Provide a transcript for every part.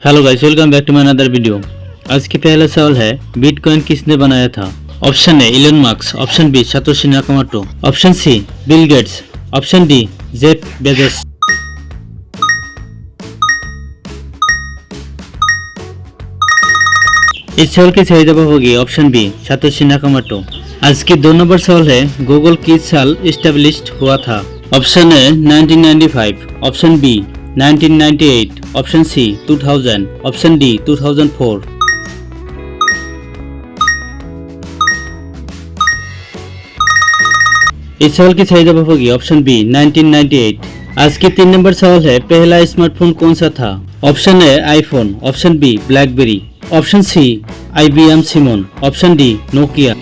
Hello guys, welcome back to my another video. आज की पहला सवाल है, बिटकॉइन किसने बनाया था? Option A Elon Musk, option B Satoshi Nakamoto, option C Bill Gates, option D Jeff Bezos. इस सवाल की सही जवाब होगी ऑप्शन बी सातोशी नाकामोटो। आज की 2 नंबर सवाल है, गूगल किस साल इस्टेब्लिश्ड हुआ था? Option A 1995, option B 1998, option C 2000, option D 2004। इस सवाल की सही जवाब होगी ऑप्शन बी 1998। आज की 3 नंबर सवाल है, पहला स्मार्टफोन कौन सा था? Option A iPhone, option B BlackBerry, option C IBM Simon, option D Nokia.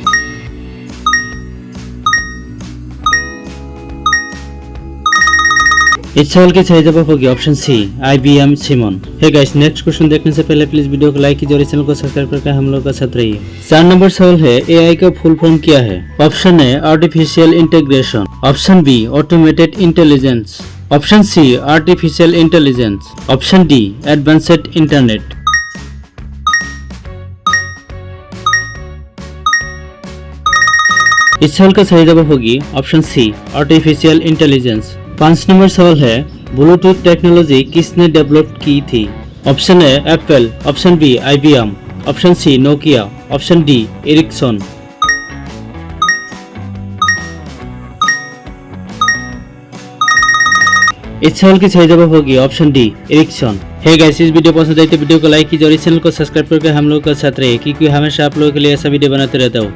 इस सवाल की सही जवाब होगी option C IBM Simon. Hey guys, next question देखने से पहले प्लीज वीडियो को लाइक कीजिए और चैनल को सब्सक्राइब करके हम लोग का साथ रहिए। 4 नंबर सवाल है, AI का फुल फॉर्म क्या है? Option A artificial integration, option B automated intelligence, option C artificial intelligence, option D advanced internet. इस सवाल का सही जवाब होगी option C artificial intelligence. 5 number सवाल है, ब्लूटूथ टेक्नोलॉजी किसने डेवलप की थी? Option A Apple, option B IBM, option C Nokia, option D Ericsson. इस सवाल की सही जवाब होगी option D Ericsson. Hey guys, इस वीडियो पसंद आई तो वीडियो को लाइक कीजिए और इस चैनल को सब्सक्राइब करके हम लोग का साथ रहिए, क्योंकि हमेशा आप लोगों के लिए ऐसा वीडियो बनाते रहता हूँ।